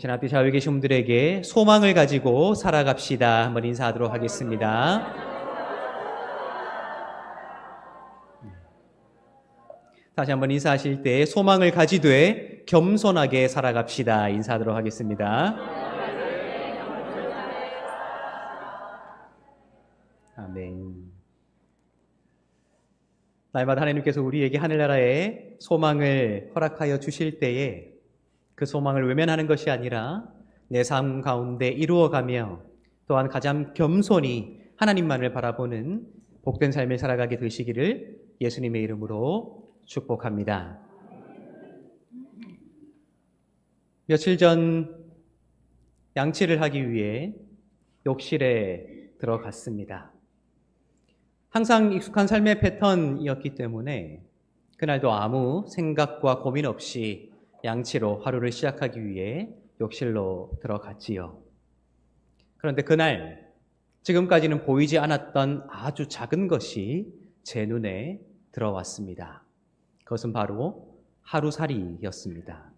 이신 앞에 좌우에 계신 분들에게 소망을 가지고 살아갑시다. 한번 인사하도록 하겠습니다. 다시 한번 인사하실 때 소망을 가지되 겸손하게 살아갑시다. 인사하도록 하겠습니다. 아멘. 날마다 하나님께서 우리에게 하늘나라에 소망을 허락하여 주실 때에 그 소망을 외면하는 것이 아니라 내 삶 가운데 이루어가며 또한 가장 겸손히 하나님만을 바라보는 복된 삶을 살아가게 되시기를 예수님의 이름으로 축복합니다. 며칠 전 양치를 하기 위해 욕실에 들어갔습니다. 항상 익숙한 삶의 패턴이었기 때문에 그날도 아무 생각과 고민 없이 양치로 하루를 시작하기 위해 욕실로 들어갔지요. 그런데 그날 지금까지는 보이지 않았던 아주 작은 것이 제 눈에 들어왔습니다. 그것은 바로 하루살이였습니다.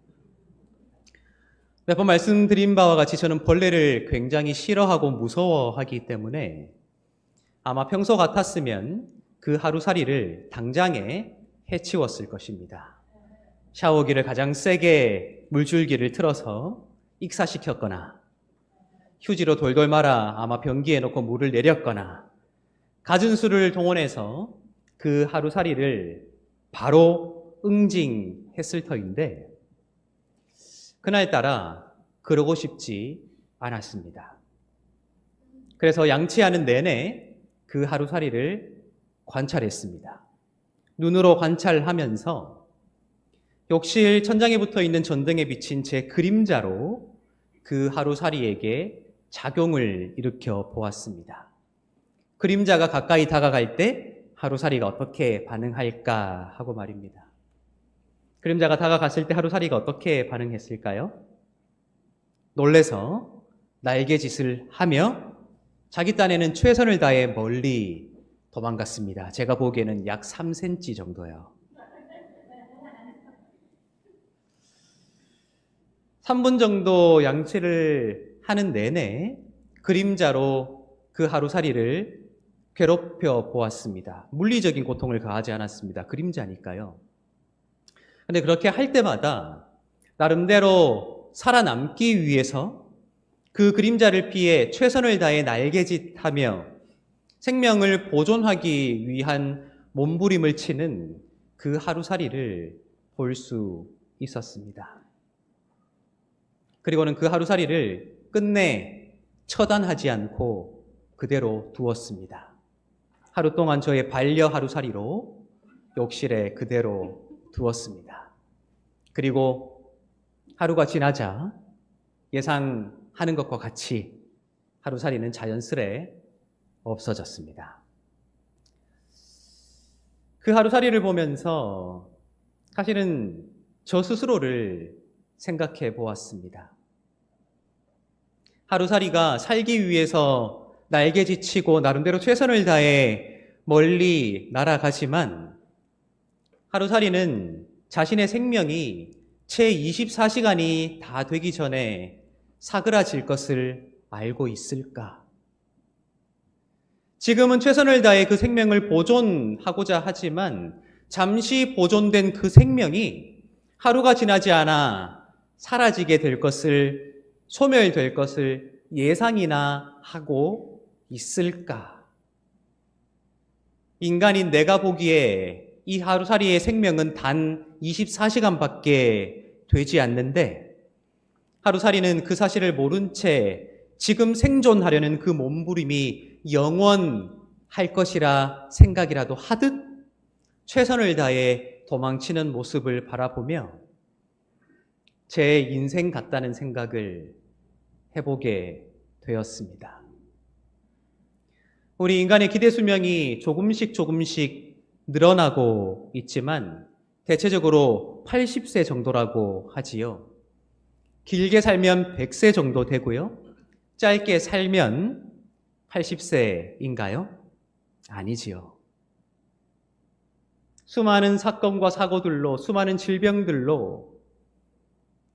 몇 번 말씀드린 바와 같이 저는 벌레를 굉장히 싫어하고 무서워하기 때문에 아마 평소 같았으면 그 하루살이를 당장에 해치웠을 것입니다. 샤워기를 가장 세게 물줄기를 틀어서 익사시켰거나 휴지로 돌돌 말아 아마 변기에 넣고 물을 내렸거나 갖은 수를 동원해서 그 하루살이를 바로 응징했을 터인데 그날따라 그러고 싶지 않았습니다. 그래서 양치하는 내내 그 하루살이를 관찰했습니다. 눈으로 관찰하면서 욕실 천장에 붙어 있는 전등에 비친 제 그림자로 그 하루살이에게 작용을 일으켜 보았습니다. 그림자가 가까이 다가갈 때 하루살이가 어떻게 반응할까 하고 말입니다. 그림자가 다가갔을 때 하루살이가 어떻게 반응했을까요? 놀래서 날개짓을 하며 자기 딴에는 최선을 다해 멀리 도망갔습니다. 제가 보기에는 약 3cm 정도요. 3분 정도 양치를 하는 내내 그림자로 그 하루살이를 괴롭혀 보았습니다. 물리적인 고통을 가하지 않았습니다. 그림자니까요. 그런데 그렇게 할 때마다 나름대로 살아남기 위해서 그 그림자를 피해 최선을 다해 날개짓하며 생명을 보존하기 위한 몸부림을 치는 그 하루살이를 볼 수 있었습니다. 그리고는 그 하루살이를 끝내 처단하지 않고 그대로 두었습니다. 하루 동안 저의 반려 하루살이로 욕실에 그대로 두었습니다. 그리고 하루가 지나자 예상하는 것과 같이 하루살이는 자연스레 없어졌습니다. 그 하루살이를 보면서 사실은 저 스스로를 생각해 보았습니다. 하루살이가 살기 위해서 날개짓치고 나름대로 최선을 다해 멀리 날아가지만 하루살이는 자신의 생명이 채 24시간이 다 되기 전에 사그라질 것을 알고 있을까? 지금은 최선을 다해 그 생명을 보존하고자 하지만 잠시 보존된 그 생명이 하루가 지나지 않아 사라지게 될 것을, 소멸될 것을 예상이나 하고 있을까? 인간인 내가 보기에 이 하루살이의 생명은 단 24시간밖에 되지 않는데 하루살이는 그 사실을 모른 채 지금 생존하려는 그 몸부림이 영원할 것이라 생각이라도 하듯 최선을 다해 도망치는 모습을 바라보며 제 인생 같다는 생각을 해보게 되었습니다. 우리 인간의 기대 수명이 조금씩 늘어나고 있지만 대체적으로 80세 정도라고 하지요. 길게 살면 100세 정도 되고요. 짧게 살면 80세인가요? 아니지요. 수많은 사건과 사고들로, 수많은 질병들로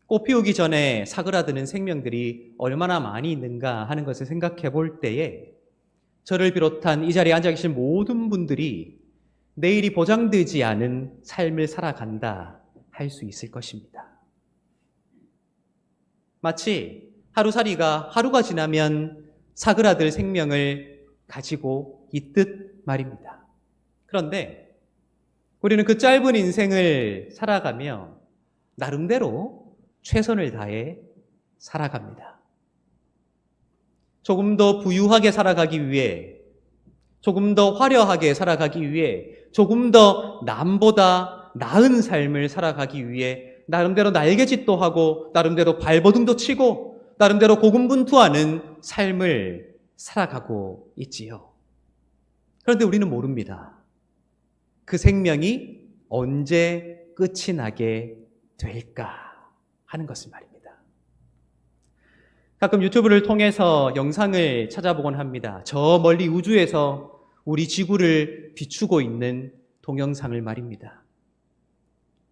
꽃 피우기 전에 사그라드는 생명들이 얼마나 많이 있는가 하는 것을 생각해 볼 때에 저를 비롯한 이 자리에 앉아 계신 모든 분들이 내일이 보장되지 않은 삶을 살아간다 할 수 있을 것입니다. 마치 하루살이가 하루가 지나면 사그라들 생명을 가지고 있듯 말입니다. 그런데 우리는 그 짧은 인생을 살아가며 나름대로 최선을 다해 살아갑니다. 조금 더 부유하게 살아가기 위해, 조금 더 화려하게 살아가기 위해, 조금 더 남보다 나은 삶을 살아가기 위해 나름대로 날개짓도 하고 나름대로 발버둥도 치고 나름대로 고군분투하는 삶을 살아가고 있지요. 그런데 우리는 모릅니다. 그 생명이 언제 끝이 나게 될까 하는 것을 말입니다. 가끔 유튜브를 통해서 영상을 찾아보곤 합니다. 저 멀리 우주에서 우리 지구를 비추고 있는 동영상을 말입니다.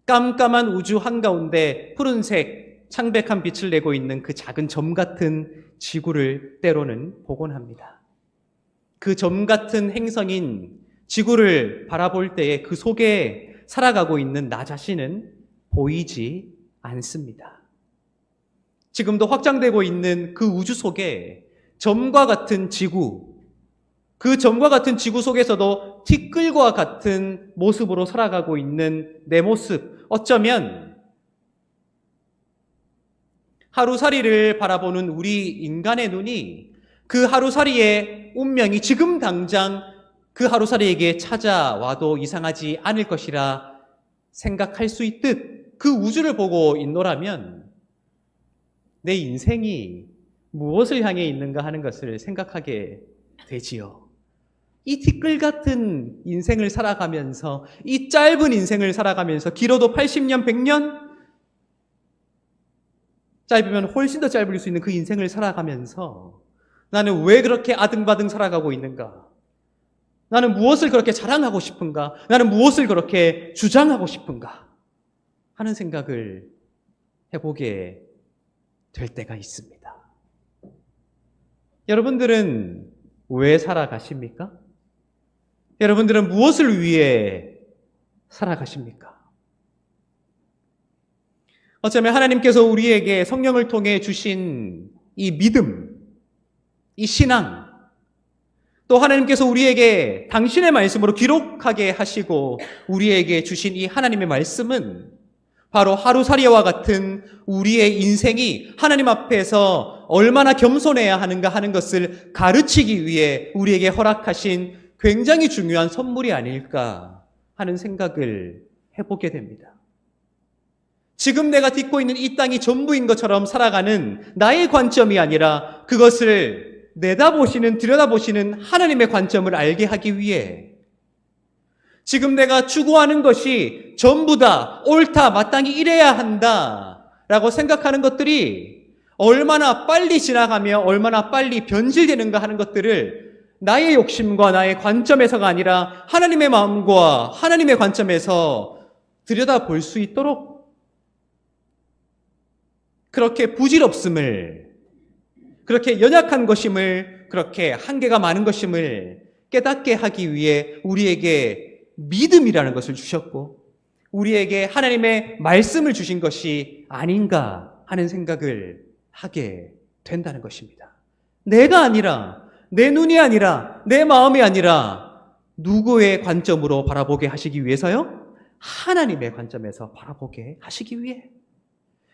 깜깜한 우주 한가운데 푸른색 창백한 빛을 내고 있는 그 작은 점 같은 지구를 때로는 보곤 합니다. 그 점 같은 행성인 지구를 바라볼 때에 그 속에 살아가고 있는 나 자신은 보이지 않습니다. 지금도 확장되고 있는 그 우주 속에 점과 같은 지구, 그 점과 같은 지구 속에서도 티끌과 같은 모습으로 살아가고 있는 내 모습, 어쩌면 하루살이를 바라보는 우리 인간의 눈이 그 하루살이의 운명이 지금 당장 그 하루살이에게 찾아와도 이상하지 않을 것이라 생각할 수 있듯 그 우주를 보고 있노라면 내 인생이 무엇을 향해 있는가 하는 것을 생각하게 되지요. 이 티끌 같은 인생을 살아가면서, 이 짧은 인생을 살아가면서, 길어도 80년, 100년, 짧으면 훨씬 더 짧을 수 있는 그 인생을 살아가면서 나는 왜 그렇게 아등바등 살아가고 있는가? 나는 무엇을 그렇게 자랑하고 싶은가? 나는 무엇을 그렇게 주장하고 싶은가? 하는 생각을 해보게 될 때가 있습니다. 여러분들은 왜 살아가십니까? 여러분들은 무엇을 위해 살아가십니까? 어쩌면 하나님께서 우리에게 성령을 통해 주신 이 믿음, 이 신앙, 또 하나님께서 우리에게 당신의 말씀으로 기록하게 하시고 우리에게 주신 이 하나님의 말씀은 바로 하루살이와 같은 우리의 인생이 하나님 앞에서 얼마나 겸손해야 하는가 하는 것을 가르치기 위해 우리에게 허락하신 굉장히 중요한 선물이 아닐까 하는 생각을 해보게 됩니다. 지금 내가 딛고 있는 이 땅이 전부인 것처럼 살아가는 나의 관점이 아니라 그것을 들여다보시는 하나님의 관점을 알게 하기 위해 지금 내가 추구하는 것이 전부 다 옳다, 마땅히 이래야 한다라고 생각하는 것들이 얼마나 빨리 지나가며 얼마나 빨리 변질되는가 하는 것들을 나의 욕심과 나의 관점에서가 아니라 하나님의 마음과 하나님의 관점에서 들여다볼 수 있도록 그렇게 부질없음을, 그렇게 연약한 것임을, 그렇게 한계가 많은 것임을 깨닫게 하기 위해 우리에게 믿음이라는 것을 주셨고 우리에게 하나님의 말씀을 주신 것이 아닌가 하는 생각을 하게 된다는 것입니다. 내가 아니라, 내 눈이 아니라, 내 마음이 아니라 누구의 관점으로 바라보게 하시기 위해서요? 하나님의 관점에서 바라보게 하시기 위해.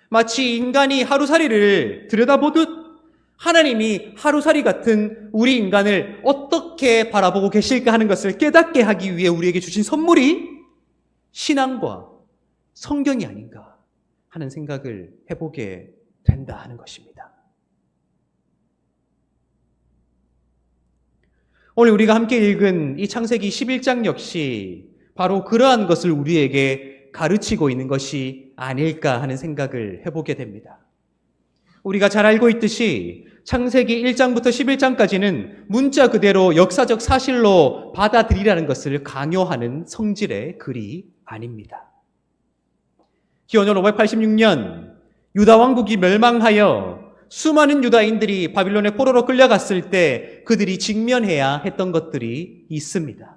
마치 인간이 하루살이를 들여다보듯 하나님이 하루살이 같은 우리 인간을 어떻게 바라보고 계실까 하는 것을 깨닫게 하기 위해 우리에게 주신 선물이 신앙과 성경이 아닌가 하는 생각을 해보게 된다 하는 것입니다. 오늘 우리가 함께 읽은 이 창세기 11장 역시 바로 그러한 것을 우리에게 가르치고 있는 것이 아닐까 하는 생각을 해보게 됩니다. 우리가 잘 알고 있듯이 창세기 1장부터 11장까지는 문자 그대로 역사적 사실로 받아들이라는 것을 강요하는 성질의 글이 아닙니다. 기원전 586년 유다 왕국이 멸망하여 수많은 유다인들이 바빌론의 포로로 끌려갔을 때 그들이 직면해야 했던 것들이 있습니다.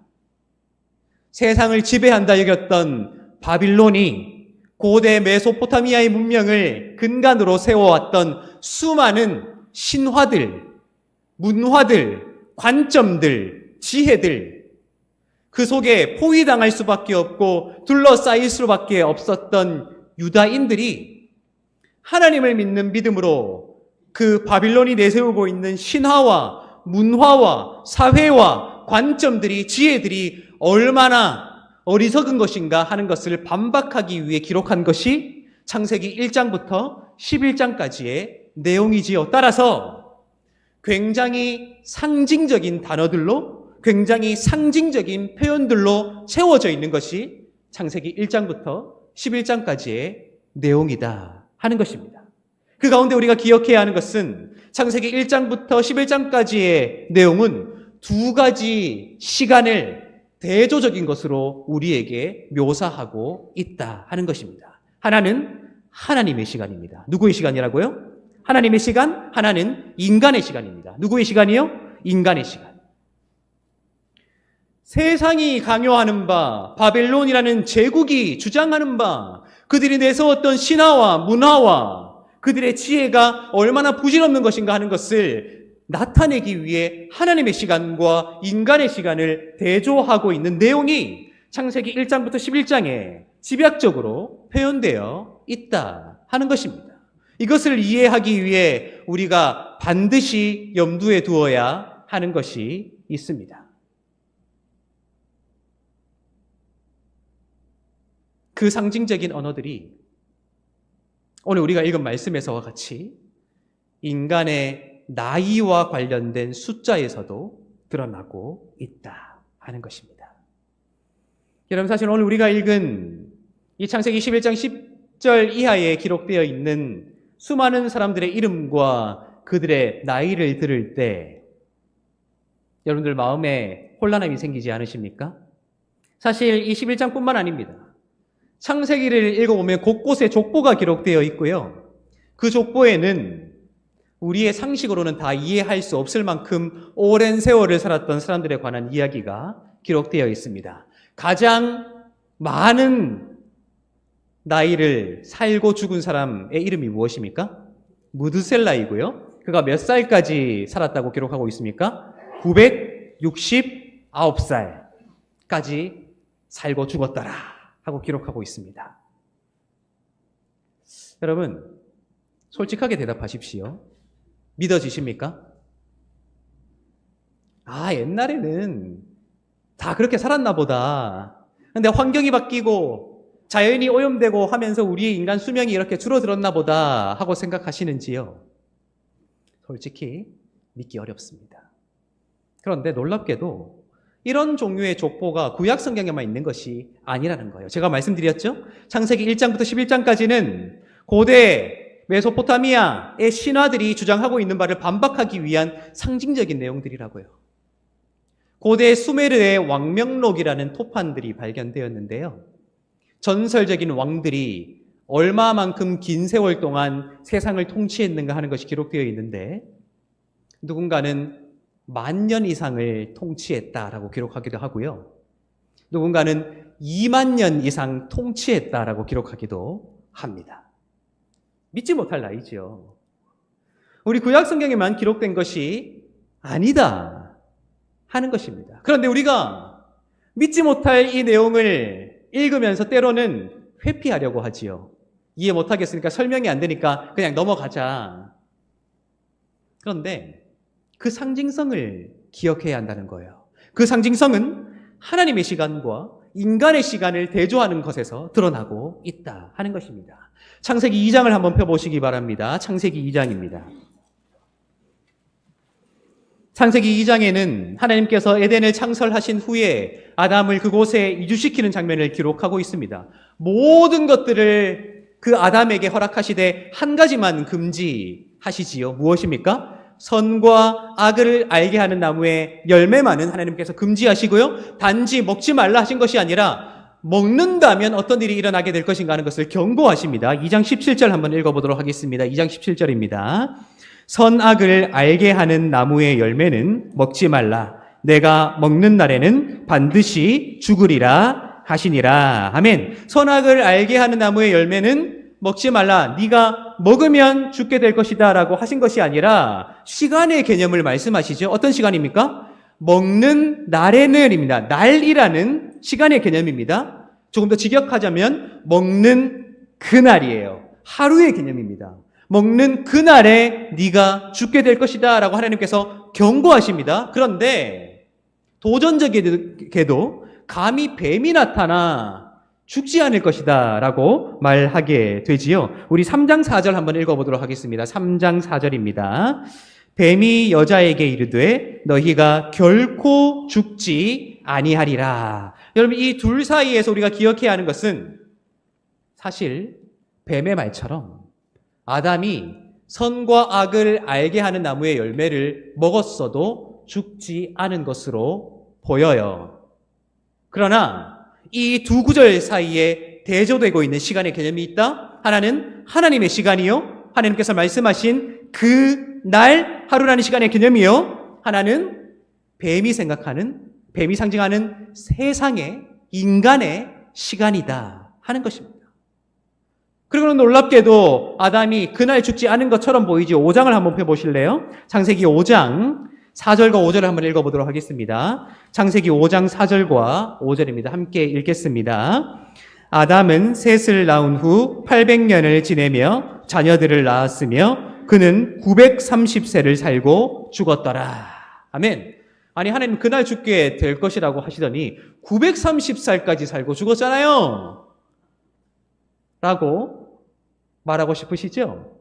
세상을 지배한다 여겼던 바빌론이 고대 메소포타미아의 문명을 근간으로 세워왔던 수많은 신화들, 문화들, 관점들, 지혜들, 그 속에 포위당할 수밖에 없고 둘러싸일 수밖에 없었던 유다인들이 하나님을 믿는 믿음으로 그 바빌론이 내세우고 있는 신화와 문화와 사회와 관점들이, 지혜들이 얼마나 어리석은 것인가 하는 것을 반박하기 위해 기록한 것이 창세기 1장부터 11장까지의 내용이지요. 따라서 굉장히 상징적인 단어들로, 굉장히 상징적인 표현들로 채워져 있는 것이 창세기 1장부터 11장까지의 내용이다 하는 것입니다. 그 가운데 우리가 기억해야 하는 것은 창세기 1장부터 11장까지의 내용은 두 가지 시간을 대조적인 것으로 우리에게 묘사하고 있다 하는 것입니다. 하나는 하나님의 시간입니다. 누구의 시간이라고요? 하나님의 시간, 하나는 인간의 시간입니다. 누구의 시간이요? 인간의 시간. 세상이 강요하는 바, 바벨론이라는 제국이 주장하는 바, 그들이 내세웠던 신화와 문화와 그들의 지혜가 얼마나 부질없는 것인가 하는 것을 나타내기 위해 하나님의 시간과 인간의 시간을 대조하고 있는 내용이 창세기 1장부터 11장에 집약적으로 표현되어 있다 하는 것입니다. 이것을 이해하기 위해 우리가 반드시 염두에 두어야 하는 것이 있습니다. 그 상징적인 언어들이 오늘 우리가 읽은 말씀에서와 같이 인간의 나이와 관련된 숫자에서도 드러나고 있다 하는 것입니다. 여러분, 사실 오늘 우리가 읽은 이 창세기 11장 10절 이하에 기록되어 있는 수많은 사람들의 이름과 그들의 나이를 들을 때 여러분들 마음에 혼란함이 생기지 않으십니까? 사실 이 11장뿐만 아닙니다. 창세기를 읽어보면 곳곳에 족보가 기록되어 있고요. 그 족보에는 우리의 상식으로는 다 이해할 수 없을 만큼 오랜 세월을 살았던 사람들에 관한 이야기가 기록되어 있습니다. 가장 많은 나이를 살고 죽은 사람의 이름이 무엇입니까? 무드셀라이고요. 그가 몇 살까지 살았다고 기록하고 있습니까? 969살까지 살고 죽었더라 하고 기록하고 있습니다. 여러분, 솔직하게 대답하십시오. 믿어지십니까? 옛날에는 다 그렇게 살았나 보다. 근데 환경이 바뀌고 자연이 오염되고 하면서 우리의 인간 수명이 이렇게 줄어들었나 보다 하고 생각하시는지요? 솔직히 믿기 어렵습니다. 그런데 놀랍게도 이런 종류의 족보가 구약 성경에만 있는 것이 아니라는 거예요. 제가 말씀드렸죠? 창세기 1장부터 11장까지는 고대 메소포타미아의 신화들이 주장하고 있는 바를 반박하기 위한 상징적인 내용들이라고요. 고대 수메르의 왕명록이라는 토판들이 발견되었는데요. 전설적인 왕들이 얼마만큼 긴 세월 동안 세상을 통치했는가 하는 것이 기록되어 있는데 누군가는 10,000년 이상을 통치했다라고 기록하기도 하고요. 누군가는 20,000년 이상 통치했다라고 기록하기도 합니다. 믿지 못할 나이죠. 우리 구약 성경에만 기록된 것이 아니다 하는 것입니다. 그런데 우리가 믿지 못할 이 내용을 읽으면서 때로는 회피하려고 하지요. 이해 못하겠으니까 설명이 안 되니까 그냥 넘어가자. 그런데 그 상징성을 기억해야 한다는 거예요. 그 상징성은 하나님의 시간과 인간의 시간을 대조하는 것에서 드러나고 있다 하는 것입니다. 창세기 2장을 한번 펴보시기 바랍니다. 창세기 2장입니다. 창세기 2장에는 하나님께서 에덴을 창설하신 후에 아담을 그곳에 이주시키는 장면을 기록하고 있습니다. 모든 것들을 그 아담에게 허락하시되 한 가지만 금지하시지요. 무엇입니까? 선과 악을 알게 하는 나무의 열매만은 하나님께서 금지하시고요. 단지 먹지 말라 하신 것이 아니라 먹는다면 어떤 일이 일어나게 될 것인가 하는 것을 경고하십니다. 2장 17절 한번 읽어보도록 하겠습니다. 2장 17절입니다. 선악을 알게 하는 나무의 열매는 먹지 말라. 내가 먹는 날에는 반드시 죽으리라 하시니라. 아멘. 선악을 알게 하는 나무의 열매는 먹지 말라. 네가 먹으면 죽게 될 것이다 라고 하신 것이 아니라 시간의 개념을 말씀하시죠. 어떤 시간입니까? 먹는 날에는입니다. 날이라는 시간의 개념입니다. 조금 더 직역하자면 먹는 그날이에요. 하루의 개념입니다. 먹는 그날에 네가 죽게 될 것이다 라고 하나님께서 경고하십니다. 그런데 도전적이게도 감히 뱀이 나타나 죽지 않을 것이다 라고 말하게 되지요. 우리 3장 4절 한번 읽어보도록 하겠습니다. 3장 4절입니다. 뱀이 여자에게 이르되 너희가 결코 죽지 아니하리라. 여러분, 이 둘 사이에서 우리가 기억해야 하는 것은 사실 뱀의 말처럼 아담이 선과 악을 알게 하는 나무의 열매를 먹었어도 죽지 않은 것으로 보여요. 그러나 이 두 구절 사이에 대조되고 있는 시간의 개념이 있다. 하나는 하나님의 시간이요, 하나님께서 말씀하신 그 날 하루라는 시간의 개념이요, 하나는 뱀이 상징하는 세상의 인간의 시간이다 하는 것입니다. 그리고는 놀랍게도 아담이 그날 죽지 않은 것처럼 보이지. 5장을 한번 펴보실래요? 창세기 5장 4절과 5절을 한번 읽어보도록 하겠습니다. 창세기 5장 4절과 5절입니다. 함께 읽겠습니다. 아담은 셋을 낳은 후 800년을 지내며 자녀들을 낳았으며 그는 930세를 살고 죽었더라. 아멘. 아니, 하나님 그날 죽게 될 것이라고 하시더니 930살까지 살고 죽었잖아요 라고 말하고 싶으시죠?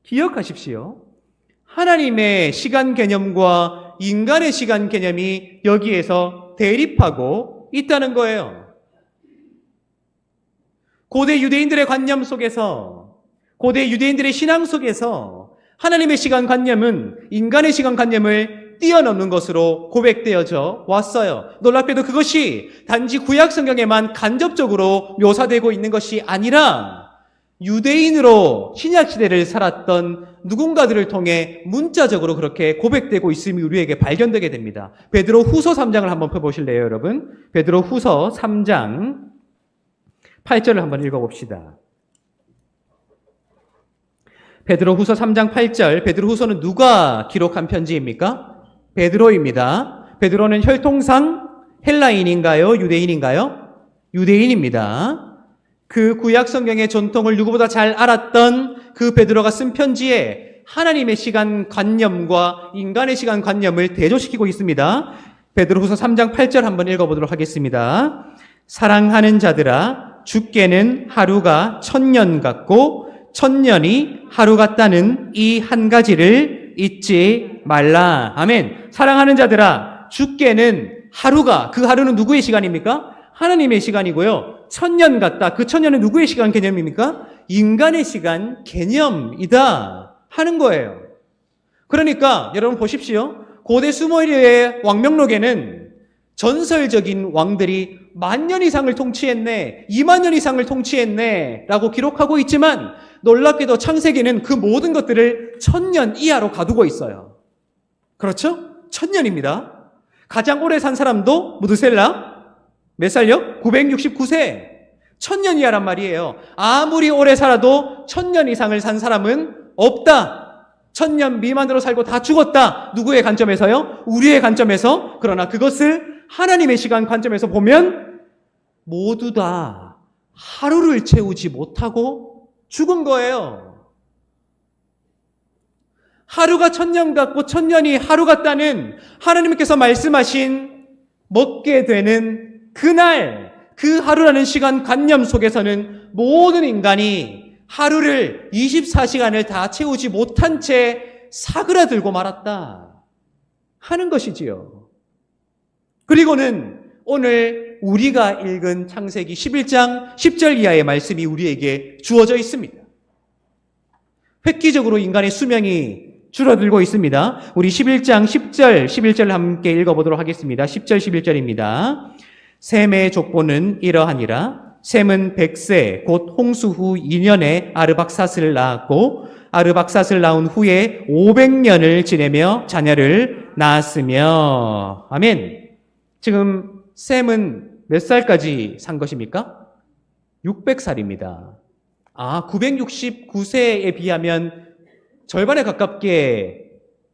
기억하십시오. 하나님의 시간 개념과 인간의 시간 개념이 여기에서 대립하고 있다는 거예요. 고대 유대인들의 관념 속에서, 고대 유대인들의 신앙 속에서 하나님의 시간 관념은 인간의 시간 관념을 뛰어넘는 것으로 고백되어져 왔어요. 놀랍게도 그것이 단지 구약 성경에만 간접적으로 묘사되고 있는 것이 아니라 유대인으로 신약 시대를 살았던 누군가들을 통해 문자적으로 그렇게 고백되고 있음이 우리에게 발견되게 됩니다. 베드로 후서 3장을 한번 펴보실래요, 여러분? 베드로 후서 3장 8절을 한번 읽어봅시다. 베드로 후서 3장 8절, 베드로 후서는 누가 기록한 편지입니까? 베드로입니다. 베드로는 혈통상 헬라인인가요? 유대인인가요? 유대인입니다. 그 구약 성경의 전통을 누구보다 잘 알았던 그 베드로가 쓴 편지에 하나님의 시간 관념과 인간의 시간 관념을 대조시키고 있습니다. 베드로후서 3장 8절 한번 읽어보도록 하겠습니다. 사랑하는 자들아, 주께는 하루가 1000년 같고 1000년이 하루 같다는 이 한 가지를 잊지 말라. 아멘. 사랑하는 자들아, 주께는 하루가, 그 하루는 누구의 시간입니까? 하나님의 시간이고요. 1000년 같다. 그 1000년은 누구의 시간 개념입니까? 인간의 시간 개념이다 하는 거예요. 그러니까 여러분 보십시오. 고대 수메르의 왕명록에는 전설적인 왕들이 10,000년 이상을 통치했네, 20,000년 이상을 통치했네 라고 기록하고 있지만 놀랍게도 창세기는 그 모든 것들을 1000년 이하로 가두고 있어요. 그렇죠? 1000년입니다. 가장 오래 산 사람도 무드셀라 몇 살요? 969세. 1000년 이하란 말이에요. 아무리 오래 살아도 1000년 이상을 산 사람은 없다. 1000년 미만으로 살고 다 죽었다. 누구의 관점에서요? 우리의 관점에서. 그러나 그것을 하나님의 시간 관점에서 보면 모두 다 하루를 채우지 못하고 죽은 거예요. 하루가 1000년 같고 1000년이 하루 같다는 하나님께서 말씀하신 먹게 되는 그날, 그 하루라는 시간 관념 속에서는 모든 인간이 하루를 24시간을 다 채우지 못한 채 사그라들고 말았다 하는 것이지요. 그리고는 오늘 우리가 읽은 창세기 11장 10절 이하의 말씀이 우리에게 주어져 있습니다. 획기적으로 인간의 수명이 줄어들고 있습니다. 우리 11장 10절, 11절 함께 읽어보도록 하겠습니다. 10절, 11절입니다. 셈의 족보는 이러하니라. 셈은 100세 곧 홍수 후 2년에 아르박삿을 낳았고 아르박삿을 낳은 후에 500년을 지내며 자녀를 낳았으며. 아멘. 지금 셈은 몇 살까지 산 것입니까? 600살입니다. 969세에 비하면 절반에 가깝게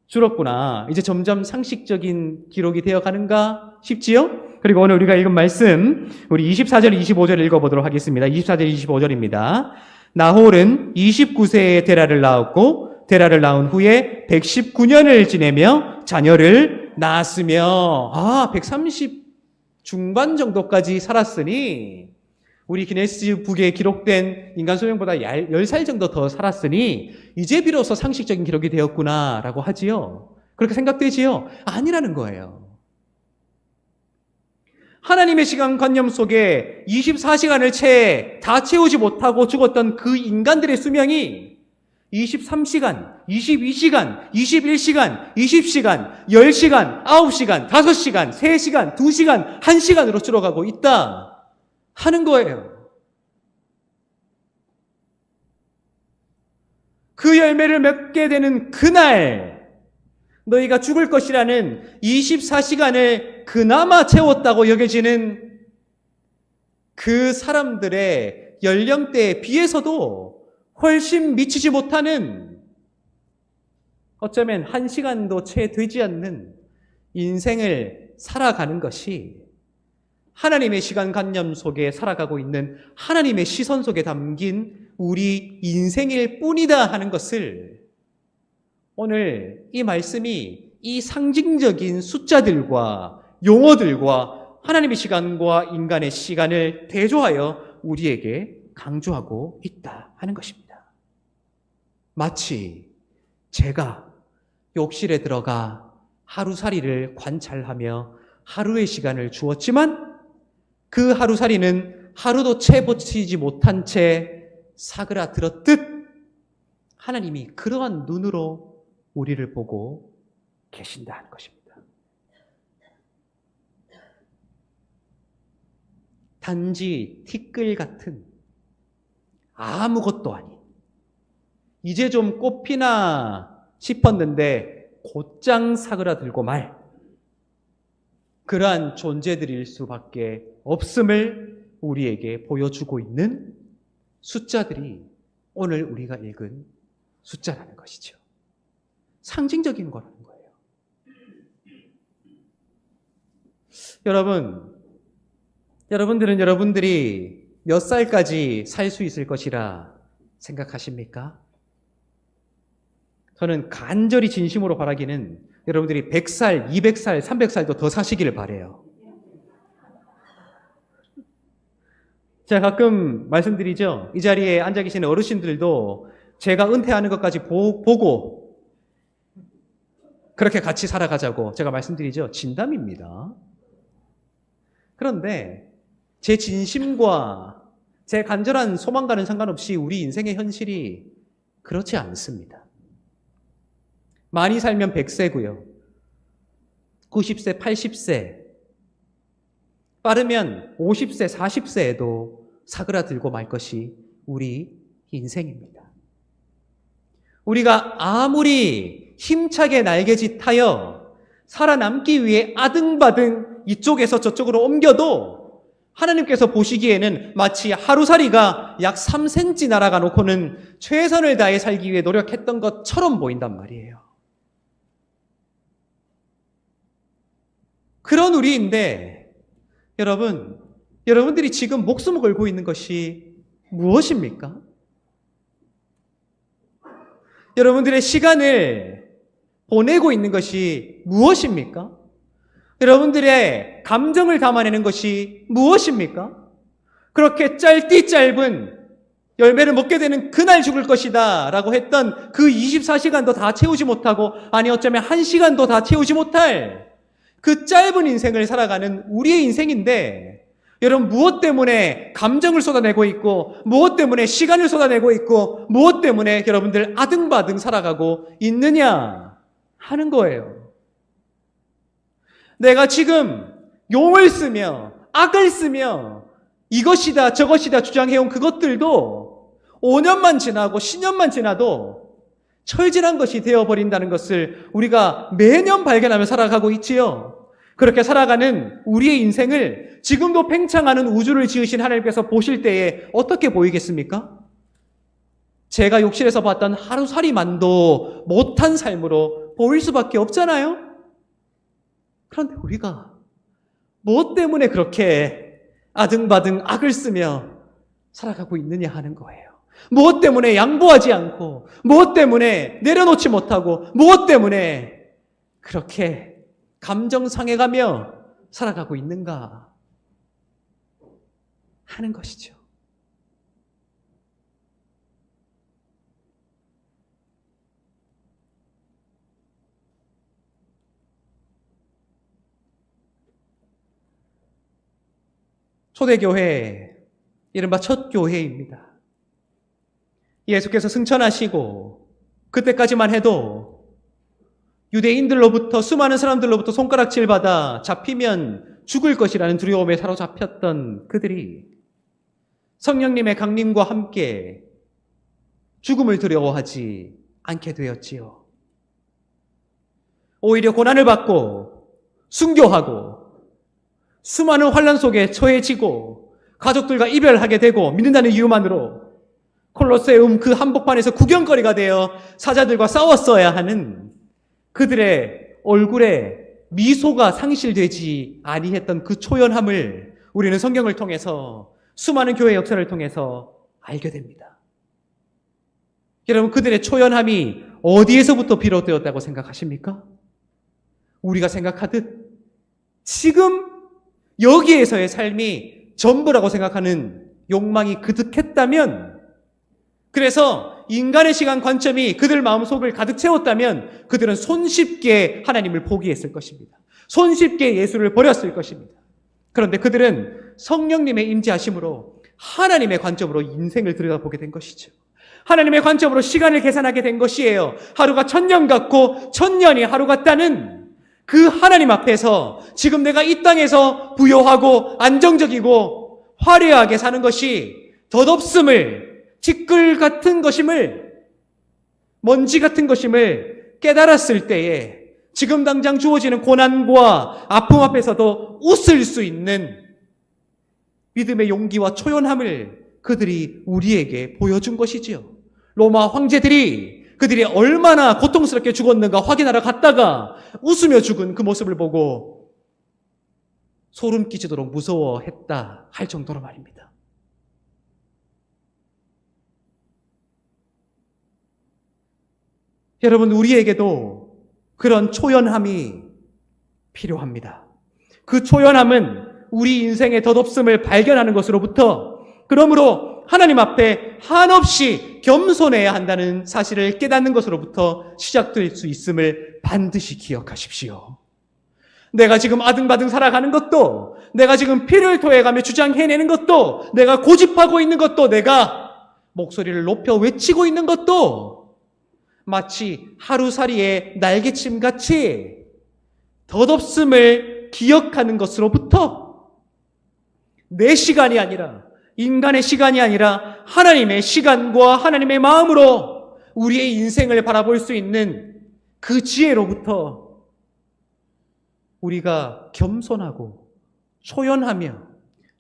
줄었구나. 이제 점점 상식적인 기록이 되어가는가 싶지요? 그리고 오늘 우리가 읽은 말씀, 우리 24절, 25절 읽어보도록 하겠습니다. 24절, 25절입니다. 나홀은 29세에 데라를 낳았고 데라를 낳은 후에 119년을 지내며 자녀를 낳았으며. 130 중반 정도까지 살았으니, 우리 기네스 북에 기록된 인간 수명보다 10살 정도 더 살았으니 이제 비로소 상식적인 기록이 되었구나라고 하지요. 그렇게 생각되지요? 아니라는 거예요. 하나님의 시간관념 속에 24시간을 다 채우지 못하고 죽었던 그 인간들의 수명이 23시간, 22시간, 21시간, 20시간, 10시간, 9시간, 5시간, 3시간, 2시간, 1시간으로 줄어가고 있다 하는 거예요. 그 열매를 맺게 되는 그날 너희가 죽을 것이라는 24시간을 그나마 채웠다고 여겨지는 그 사람들의 연령대에 비해서도 훨씬 미치지 못하는, 어쩌면 1시간도 채 되지 않는 인생을 살아가는 것이 하나님의 시간관념 속에 살아가고 있는 하나님의 시선 속에 담긴 우리 인생일 뿐이다 하는 것을 오늘 이 말씀이 이 상징적인 숫자들과 용어들과 하나님의 시간과 인간의 시간을 대조하여 우리에게 강조하고 있다 하는 것입니다. 마치 제가 욕실에 들어가 하루살이를 관찰하며 하루의 시간을 주었지만 그 하루살이는 하루도 채 버티지 못한 채 사그라들었듯 하나님이 그러한 눈으로 우리를 보고 계신다 하는 것입니다. 단지 티끌 같은 아무것도 아닌, 이제 좀 꽃피나 싶었는데 곧장 사그라들고 말, 그러한 존재들일 수밖에 없음을 우리에게 보여주고 있는 숫자들이 오늘 우리가 읽은 숫자라는 것이죠. 상징적인 거라는 거예요. 여러분들은 여러분들이 몇 살까지 살 수 있을 것이라 생각하십니까? 저는 간절히 진심으로 바라기는 여러분들이 100살, 200살, 300살도 더 사시기를 바라요. 제가 가끔 말씀드리죠. 이 자리에 앉아 계시는 어르신들도 제가 은퇴하는 것까지 보고 그렇게 같이 살아가자고 제가 말씀드리죠. 진담입니다. 그런데 제 진심과 제 간절한 소망과는 상관없이 우리 인생의 현실이 그렇지 않습니다. 많이 살면 100세고요. 90세, 80세, 빠르면 50세, 40세에도 사그라들고 말 것이 우리 인생입니다. 우리가 아무리 힘차게 날개짓하여 살아남기 위해 아등바등 이쪽에서 저쪽으로 옮겨도 하나님께서 보시기에는 마치 하루살이가 약 3cm 날아가 놓고는 최선을 다해 살기 위해 노력했던 것처럼 보인단 말이에요. 그런 우리인데 여러분들이 지금 목숨을 걸고 있는 것이 무엇입니까? 여러분들의 시간을 보내고 있는 것이 무엇입니까? 여러분들의 감정을 담아내는 것이 무엇입니까? 그렇게 짧은 열매를 먹게 되는 그날 죽을 것이다 라고 했던 그 24시간도 다 채우지 못하고, 아니 어쩌면 1시간도 다 채우지 못할 그 짧은 인생을 살아가는 우리의 인생인데, 여러분 무엇 때문에 감정을 쏟아내고 있고, 무엇 때문에 시간을 쏟아내고 있고, 무엇 때문에 여러분들 아등바등 살아가고 있느냐 하는 거예요. 내가 지금 용을 쓰며 악을 쓰며 이것이다 저것이다 주장해온 그것들도 5년만 지나고 10년만 지나도 철질한 것이 되어버린다는 것을 우리가 매년 발견하며 살아가고 있지요. 그렇게 살아가는 우리의 인생을 지금도 팽창하는 우주를 지으신 하나님께서 보실 때에 어떻게 보이겠습니까? 제가 욕실에서 봤던 하루살이만도 못한 삶으로 보일 수밖에 없잖아요. 그런데 우리가 무엇 때문에 그렇게 아등바등 악을 쓰며 살아가고 있느냐 하는 거예요. 무엇 때문에 양보하지 않고, 무엇 때문에 내려놓지 못하고, 무엇 때문에 그렇게 감정 상해가며 살아가고 있는가 하는 것이죠. 초대교회, 이른바 첫 교회입니다. 예수께서 승천하시고 그때까지만 해도 유대인들로부터 수많은 사람들로부터 손가락질 받아 잡히면 죽을 것이라는 두려움에 사로잡혔던 그들이 성령님의 강림과 함께 죽음을 두려워하지 않게 되었지요. 오히려 고난을 받고 순교하고 수많은 환난 속에 처해지고 가족들과 이별하게 되고 믿는다는 이유만으로 콜로세움 그 한복판에서 구경거리가 되어 사자들과 싸웠어야 하는 그들의 얼굴에 미소가 상실되지 아니했던 그 초연함을 우리는 성경을 통해서 수많은 교회 역사를 통해서 알게 됩니다. 여러분, 그들의 초연함이 어디에서부터 비롯되었다고 생각하십니까? 우리가 생각하듯 지금 여기에서의 삶이 전부라고 생각하는 욕망이 그득했다면, 그래서 인간의 시간 관점이 그들 마음속을 가득 채웠다면 그들은 손쉽게 하나님을 포기했을 것입니다. 손쉽게 예수를 버렸을 것입니다. 그런데 그들은 성령님의 임재하심으로 하나님의 관점으로 인생을 들여다보게 된 것이죠. 하나님의 관점으로 시간을 계산하게 된 것이에요. 하루가 1000년 같고 1000년이 하루 같다는 그 하나님 앞에서 지금 내가 이 땅에서 부요하고 안정적이고 화려하게 사는 것이 덧없음을, 티끌 같은 것임을, 먼지 같은 것임을 깨달았을 때에 지금 당장 주어지는 고난과 아픔 앞에서도 웃을 수 있는 믿음의 용기와 초연함을 그들이 우리에게 보여준 것이지요. 로마 황제들이 그들이 얼마나 고통스럽게 죽었는가 확인하러 갔다가 웃으며 죽은 그 모습을 보고 소름 끼치도록 무서워했다 할 정도로 말입니다. 여러분, 우리에게도 그런 초연함이 필요합니다. 그 초연함은 우리 인생의 덧없음을 발견하는 것으로부터, 그러므로 하나님 앞에 한없이 겸손해야 한다는 사실을 깨닫는 것으로부터 시작될 수 있음을 반드시 기억하십시오. 내가 지금 아등바등 살아가는 것도, 내가 지금 피를 토해가며 주장해내는 것도, 내가 고집하고 있는 것도, 내가 목소리를 높여 외치고 있는 것도 마치 하루살이의 날개침같이 덧없음을 기억하는 것으로부터 내 시간이 아니라, 인간의 시간이 아니라 하나님의 시간과 하나님의 마음으로 우리의 인생을 바라볼 수 있는 그 지혜로부터 우리가 겸손하고 초연하며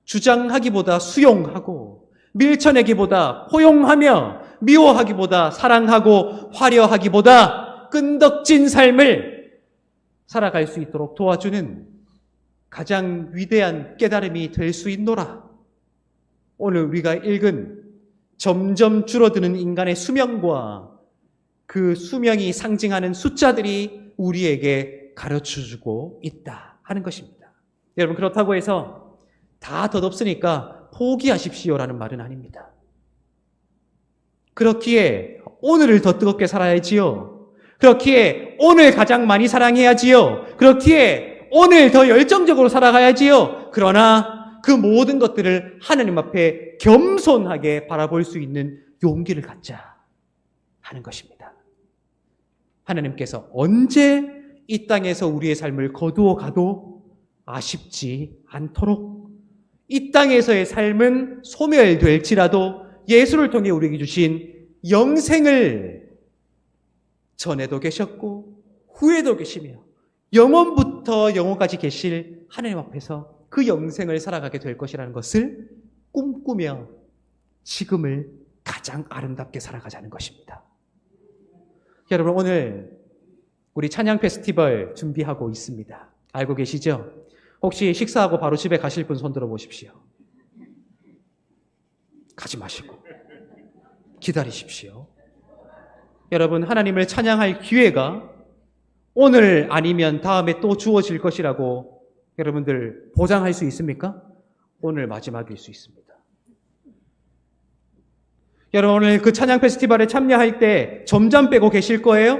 주장하기보다 수용하고 밀쳐내기보다 포용하며 미워하기보다 사랑하고 화려하기보다 끈덕진 삶을 살아갈 수 있도록 도와주는 가장 위대한 깨달음이 될 수 있노라. 오늘 우리가 읽은 점점 줄어드는 인간의 수명과 그 수명이 상징하는 숫자들이 우리에게 가르쳐주고 있다 하는 것입니다. 여러분, 그렇다고 해서 다 덧없으니까 포기하십시오라는 말은 아닙니다. 그렇기에 오늘을 더 뜨겁게 살아야지요. 그렇기에 오늘 가장 많이 사랑해야지요. 그렇기에 오늘 더 열정적으로 살아가야지요. 그러나 그 모든 것들을 하나님 앞에 겸손하게 바라볼 수 있는 용기를 갖자 하는 것입니다. 하나님께서 언제 이 땅에서 우리의 삶을 거두어 가도 아쉽지 않도록 이 땅에서의 삶은 소멸될지라도 예수를 통해 우리에게 주신 영생을 전에도 계셨고 후에도 계시며 영원부터 영원까지 계실 하나님 앞에서 그 영생을 살아가게 될 것이라는 것을 꿈꾸며 지금을 가장 아름답게 살아가자는 것입니다. 여러분, 오늘 우리 찬양 페스티벌 준비하고 있습니다. 알고 계시죠? 혹시 식사하고 바로 집에 가실 분 손 들어 보십시오. 가지 마시고 기다리십시오. 여러분, 하나님을 찬양할 기회가 오늘 아니면 다음에 또 주어질 것이라고 여러분들 보장할 수 있습니까? 오늘 마지막일 수 있습니다. 여러분, 오늘 그 찬양 페스티벌에 참여할 때 점잠 빼고 계실 거예요?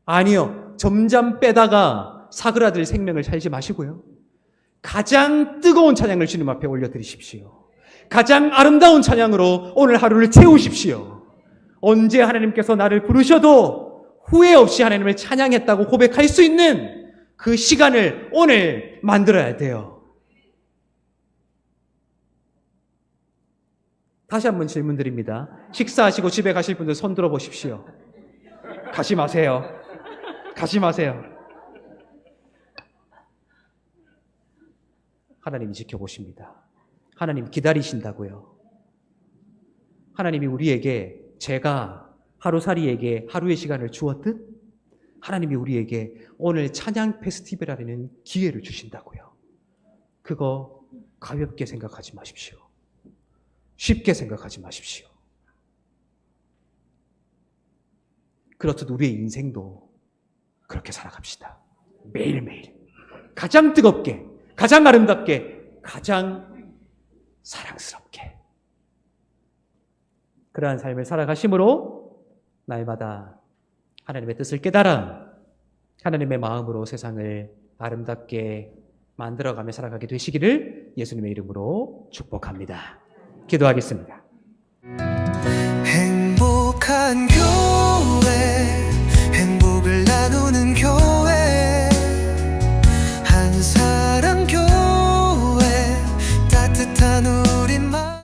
아니요. 점잠 빼다가 사그라들 생명을 살지 마시고요. 가장 뜨거운 찬양을 주님 앞에 올려드리십시오. 가장 아름다운 찬양으로 오늘 하루를 채우십시오. 언제 하나님께서 나를 부르셔도 후회 없이 하나님을 찬양했다고 고백할 수 있는 그 시간을 오늘 만들어야 돼요. 다시 한번 질문 드립니다. 식사하시고 집에 가실 분들 손 들어 보십시오. 가지 마세요. 가지 마세요. 하나님이 지켜보십니다. 하나님 기다리신다고요. 하나님이 우리에게 제가 하루살이에게 하루의 시간을 주었듯 하나님이 우리에게 오늘 찬양 페스티벌이라는 기회를 주신다고요. 그거 가볍게 생각하지 마십시오. 쉽게 생각하지 마십시오. 그렇듯 우리의 인생도 그렇게 살아갑시다. 매일매일 가장 뜨겁게, 가장 아름답게, 가장 사랑스럽게 그러한 삶을 살아가심으로 날마다 하나님의 뜻을 깨달아 하나님의 마음으로 세상을 아름답게 만들어가며 살아가게 되시기를 예수님의 이름으로 축복합니다. 기도하겠습니다.